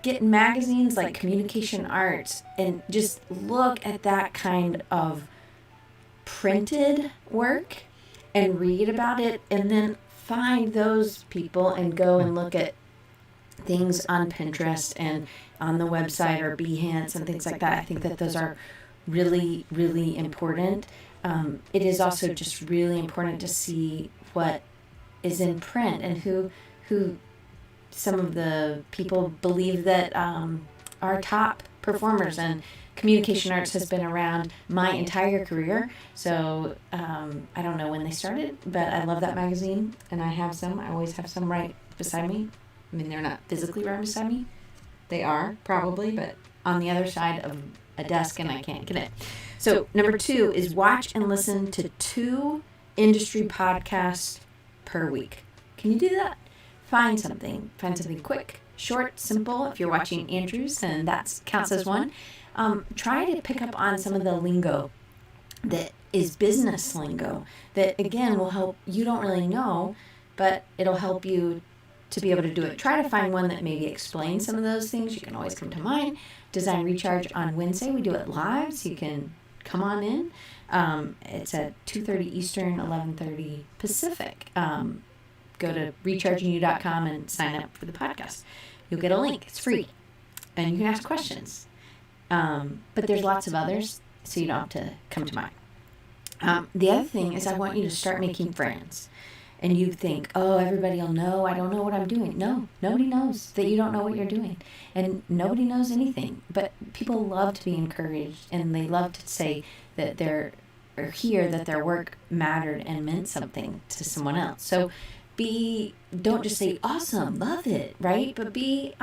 get magazines like Communication Arts, and just look at that kind of printed work and read about it, and then find those people and go and look at things on Pinterest and on the website or Behance and things like that. I think that those are really, really important. It is also just really important to see what is in print and who some of the people believe that are top performers. And Communication Arts has been around my entire career, so I don't know when they started, but I love that magazine, and I have some. I always have some right beside me. I mean, they're not physically right beside me. They are, probably, but on the other side of a desk, and I can't get it. So number 2 is watch and listen to 2 industry podcasts per week. Can you do that? Find something quick, short, simple. If you're watching Andrews, then that counts as one. Try to pick up on some of the lingo that is business lingo that, again, will help. You don't really know, but it'll help you to be able to do it. Try to find one that maybe explains some of those things. You can always come to mine. Design Recharge on Wednesday. We do it live, so you can come on in. It's at 2:30 Eastern, 11:30 Pacific. Go to rechargingyou.com and sign up for the podcast. You'll get a link. It's free. And you can ask questions. But there's lots of others, so you don't have to come to mine. The other thing is I want you to start making friends. And you think, oh, everybody will know. I don't know what I'm doing. No, nobody knows that you don't know what you're doing. And nobody knows anything. But people love to be encouraged, and they love to say that or hear that their work mattered and meant something to someone else. So don't just say, awesome, love it, right? But be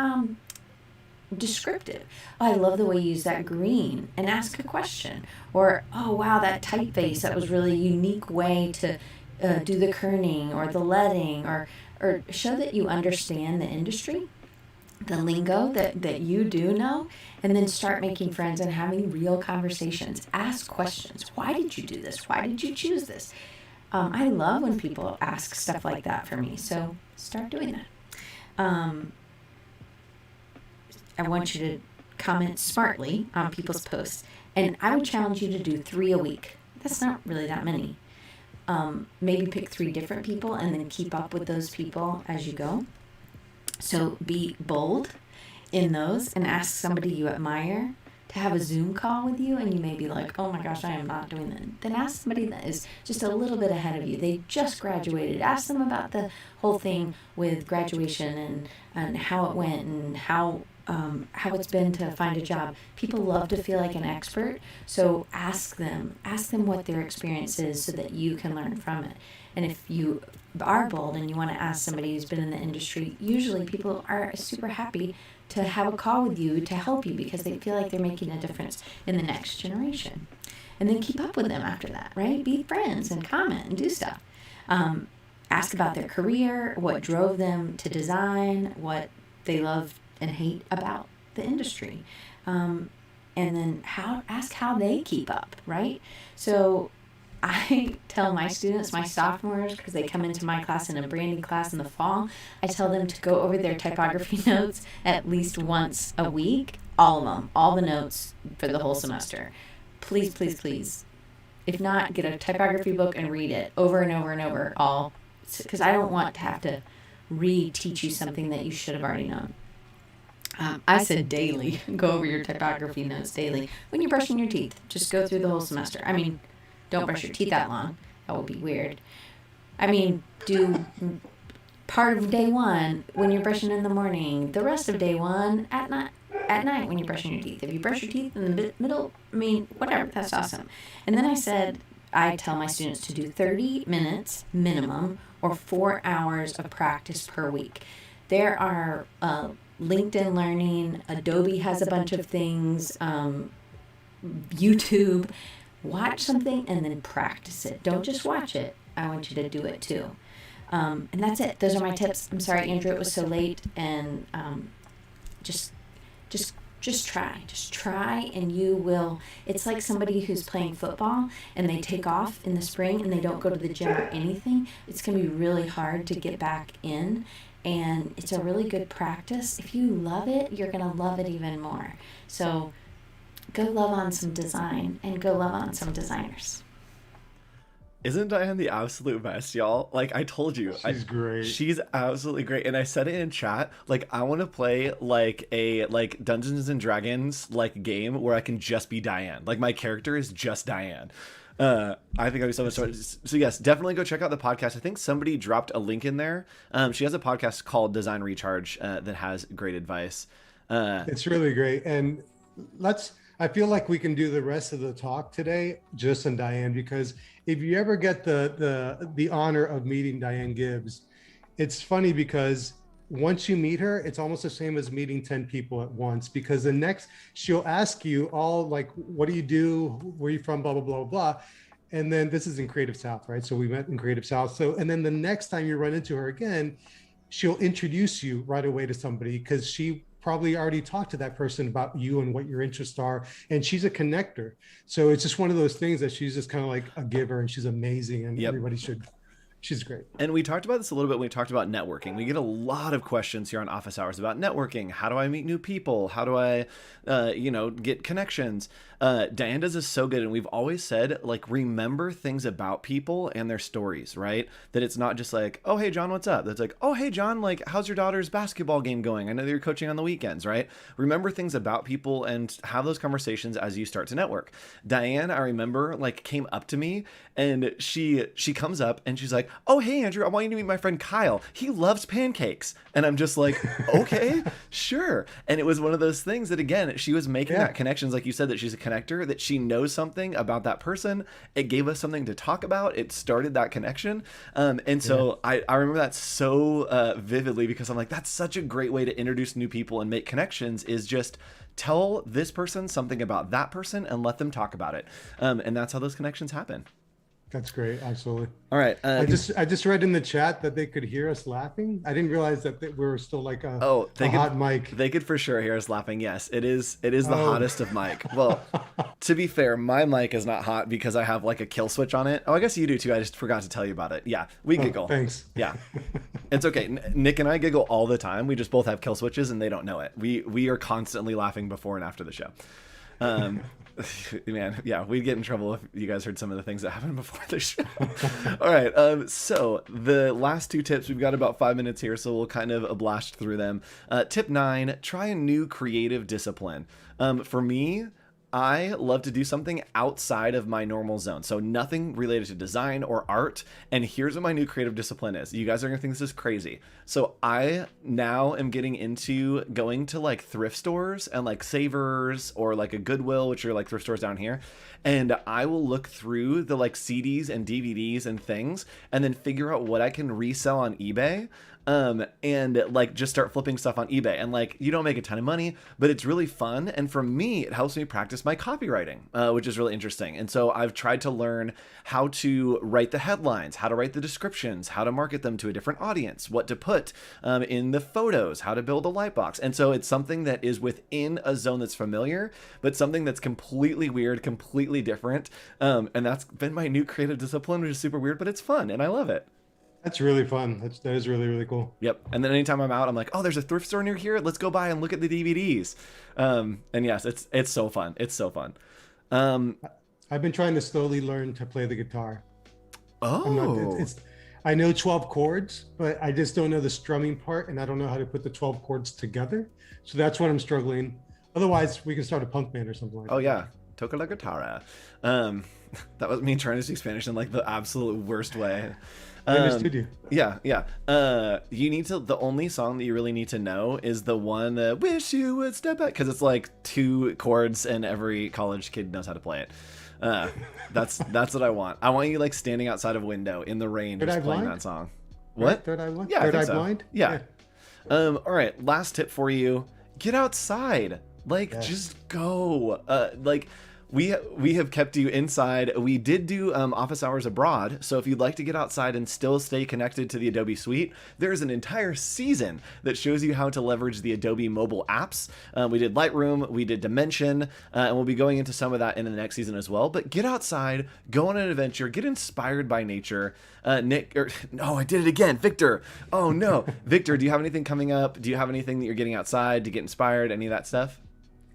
descriptive. Oh, I love the way you use that green, and ask a question. Or, oh, wow, that typeface, that was really a unique way to do the kerning or the leading, or show that you understand the industry, the lingo that you do know, and then start making friends and having real conversations. Ask questions. Why did you do this? Why did you choose this? I love when people ask stuff like that for me, so start doing that. I want you to comment smartly on people's posts, and I would challenge you to do 3 a week. That's not really that many. Maybe pick 3 different people and then keep up with those people as you go. So be bold in those and ask somebody you admire to have a Zoom call with you, and you may be like, oh my gosh, I am not doing that. Then ask somebody that is just a little bit ahead of you. They just graduated. Ask them about the whole thing with graduation and how it went and how it's been to find a job. People love to feel like an expert, so ask them what their experience is so that you can learn from it. And if you are bold and you want to ask somebody who's been in the industry, usually people are super happy to have a call with you to help you because they feel like they're making a difference in the next generation. And then keep up with them after that, right? Be friends and comment and do stuff. Ask about their career, what drove them to design, what they love and hate about the industry. And then ask how they keep up, right? So I tell my students, my sophomores, because they come into my class in a branding class in the fall, I tell them to go over their typography notes at least once a week, all of them, all the notes for the whole semester. Please, please, please. If not, get a typography book and read it over and over and over, all, because I don't want to have to re-teach you something that you should have already known. I said daily. Go over your typography notes daily. When you're brushing your teeth, just go through the whole semester. I mean, don't brush your teeth that long. That would be weird. I mean, do part of day one when you're brushing in the morning, the rest of day one at night when you're brushing your teeth. If you brush your teeth in the middle, I mean, whatever, that's awesome. And then I tell my students to do 30 minutes minimum or 4 hours of practice per week. There are LinkedIn Learning, Adobe has a bunch of things, YouTube. Watch something and then practice it. Don't just watch it. I want you to do it too. And that's it. Those are my tips. I'm sorry, Andrew, it was so late. And just try. Just try and you will. It's like somebody who's playing football and they take off in the spring and they don't go to the gym or anything. It's going to be really hard to get back in. And it's a really good practice. If you love it, you're going to love it even more. So go love on some design and go love on some designers. Isn't Diane the absolute best, y'all? Like I told you, She's great. She's absolutely great. And I said it in chat, like I want to play like a Dungeons and Dragons like game where I can just be Diane. Like my character is just Diane. I think I'd be so much fun. So yes, definitely go check out the podcast. I think somebody dropped a link in there. She has a podcast called Design Recharge that has great advice. It's really great. And I feel like we can do the rest of the talk today just on Diane, because if you ever get the honor of meeting Diane Gibbs, it's funny because once you meet her, it's almost the same as meeting 10 people at once, because the next she'll ask you all like, what do you do? Where are you from? Blah, blah, blah, blah. And then this is in Creative South, right? So we met in Creative South. So, and then the next time you run into her again, she'll introduce you right away to somebody because she probably already talked to that person about you and what your interests are. And she's a connector. So it's just one of those things that she's just kind of like a giver and she's amazing and everybody should. She's great. And we talked about this a little bit when we talked about networking. We get a lot of questions here on Office Hours about networking. How do I meet new people? How do I, get connections? Diane does this so good. And we've always said, like, remember things about people and their stories, right? That it's not just like, oh, hey, John, what's up? That's like, oh, hey, John, like, how's your daughter's basketball game going? I know that you're coaching on the weekends, right? Remember things about people and have those conversations as you start to network. Diane, I remember, like, came up to me and she comes up and she's like, oh, hey, Andrew, I want you to meet my friend Kyle. He loves pancakes. And I'm just like, okay, sure. And it was one of those things that, again, she was making that connections. Like you said, that she's a connector, that she knows something about that person. It gave us something to talk about. It started that connection. And so I remember that so vividly because I'm like, that's such a great way to introduce new people and make connections, is just tell this person something about that person and let them talk about it. And that's how those connections happen. That's great. Absolutely. All right. I just read in the chat that they could hear us laughing. I didn't realize that we were still like a hot mic. They could for sure hear us laughing. Yes, it is the hottest of mic. Well, to be fair, my mic is not hot because I have like a kill switch on it. Oh, I guess you do too. I just forgot to tell you about it. Yeah, we giggle. Thanks. Yeah, it's okay. Nick and I giggle all the time. We just both have kill switches and they don't know it. We are constantly laughing before and after the show. Man, yeah, we'd get in trouble if you guys heard some of the things that happened before the show. All right, so the last two tips, we've got about 5 minutes here, so we'll kind of blast through them. Tip 9, try a new creative discipline. For me, I love to do something outside of my normal zone. So nothing related to design or art. And here's what my new creative discipline is. You guys are going to think this is crazy. So I now am getting into going to like thrift stores and like Savers or like a Goodwill, which are like thrift stores down here. And I will look through the like CDs and DVDs and things and then figure out what I can resell on eBay. And like just start flipping stuff on eBay, and like you don't make a ton of money, but it's really fun. And for me, it helps me practice my copywriting, which is really interesting. And so I've tried to learn how to write the headlines, how to write the descriptions, how to market them to a different audience, what to put in the photos, how to build a lightbox. And so it's something that is within a zone that's familiar, but something that's completely weird, completely different. And that's been my new creative discipline, which is super weird, but it's fun and I love it. That's really fun. That is really, really cool. Yep. And then anytime I'm out, I'm like, oh, there's a thrift store near here. Let's go by and look at the DVDs. And yes, it's so fun. It's so fun. I've been trying to slowly learn to play the guitar. Oh. I know 12 chords, but I just don't know the strumming part, and I don't know how to put the 12 chords together. So that's what I'm struggling. Otherwise, we can start a punk band or something like that. Oh, yeah. Toca la guitarra. That was me trying to speak Spanish in like the absolute worst way. I understood you. Yeah. You need to, the only song that you really need to know is the one that Wish You Would Step Back, because it's like 2 chords and every college kid knows how to play it. That's what I want. I want you like standing outside of a window in the rain just playing that song. What? Third Eye Blind? Yeah, Third Eye so. Blind? Yeah. All right, last tip for you. Get outside. Like, just go. Like, we have kept you inside. We did do office hours abroad, so if you'd like to get outside and still stay connected to the Adobe suite, there's an entire season that shows you how to leverage the Adobe mobile apps. We did Lightroom, we did Dimension, and we'll be going into some of that in the next season as well. But get outside, go on an adventure, get inspired by nature. I did it again, Victor. Oh no, Victor, do you have anything coming up? Do you have anything that you're getting outside to get inspired? Any of that stuff?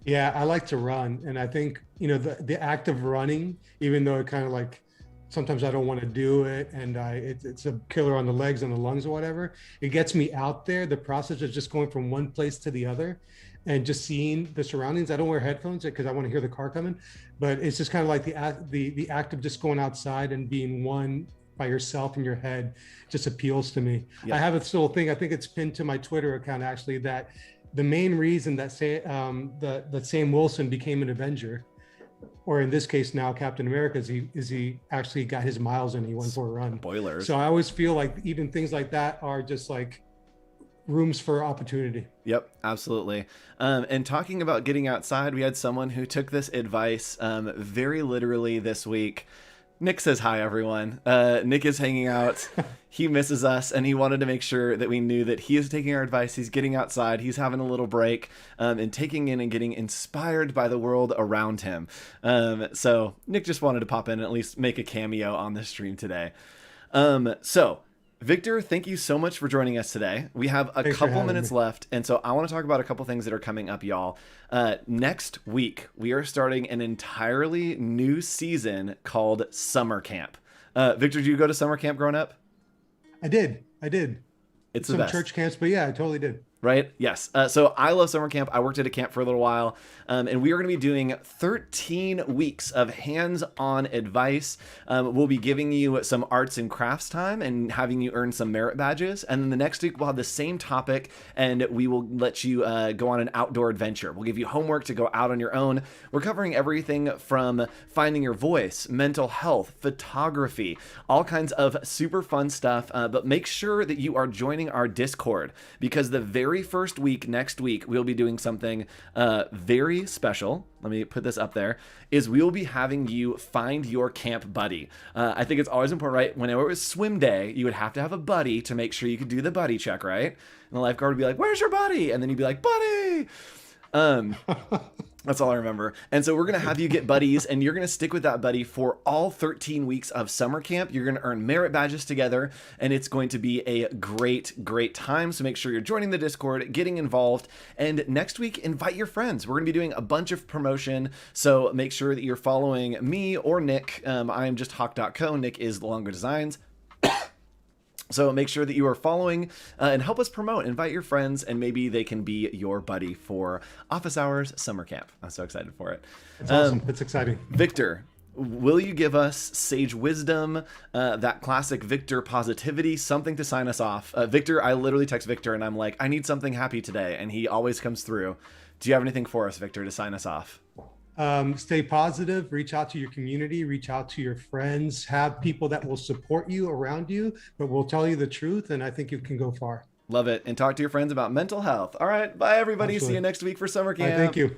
Yeah, I like to run, and I think the act of running, even though it kind of like sometimes I don't want to do it, and it's a killer on the legs and the lungs or whatever. It gets me out there. The process of just going from one place to the other, and just seeing the surroundings. I don't wear headphones because I want to hear the car coming, but it's just kind of like the act of just going outside and being one by yourself in your head just appeals to me. Yeah. I have a little thing. I think it's pinned to my Twitter account actually that. The main reason that that Sam Wilson became an Avenger, or in this case now Captain America, is he actually got his miles in. He went for a run. Spoilers. So I always feel like even things like that are just like rooms for opportunity. Yep, absolutely. And talking about getting outside, we had someone who took this advice very literally this week. Nick says hi, everyone. Nick is hanging out. He misses us, and he wanted to make sure that we knew that he is taking our advice. He's getting outside. He's having a little break and taking in and getting inspired by the world around him. So Nick just wanted to pop in and at least make a cameo on the stream today. So Victor, thank you so much for joining us today. We have a couple minutes left, and so I want to talk about a couple things that are coming up, y'all. Next week, we are starting an entirely new season called Summer Camp. Victor, did you go to summer camp growing up? I did. It's some the best. Church camps, but yeah, I totally did. Right? Yes. So I love summer camp. I worked at a camp for a little while, and we are going to be doing 13 weeks of hands-on advice. We'll be giving you some arts and crafts time and having you earn some merit badges. And then the next week, we'll have the same topic, and we will let you go on an outdoor adventure. We'll give you homework to go out on your own. We're covering everything from finding your voice, mental health, photography, all kinds of super fun stuff. But make sure that you are joining our Discord, because the very first week, next week, we'll be doing something very special. Let me put this up there. Is we will be having you find your camp buddy. I think it's always important, right? Whenever it was swim day, you would have to have a buddy to make sure you could do the buddy check, right? And the lifeguard would be like, "Where's your buddy?" And then you'd be like, "Buddy." That's all I remember. And so we're going to have you get buddies, and you're going to stick with that buddy for all 13 weeks of summer camp. You're going to earn merit badges together, and it's going to be a great, great time. So make sure you're joining the Discord, getting involved, and next week, invite your friends. We're going to be doing a bunch of promotion, so make sure that you're following me or Nick. I'm just hawk.co. Nick is Longer Designs. So make sure that you are following and help us promote. Invite your friends, and maybe they can be your buddy for office hours summer camp. I'm so excited for it. It's awesome. It's exciting. Victor, will you give us sage wisdom, that classic Victor positivity, something to sign us off? Victor, I literally text Victor and I'm like, I need something happy today. And he always comes through. Do you have anything for us, Victor, to sign us off? Stay positive, reach out to your community, reach out to your friends, have people that will support you around you, but will tell you the truth. And I think you can go far. Love it. And talk to your friends about mental health. All right. Bye, everybody. Absolutely. See you next week for summer camp. Thank you.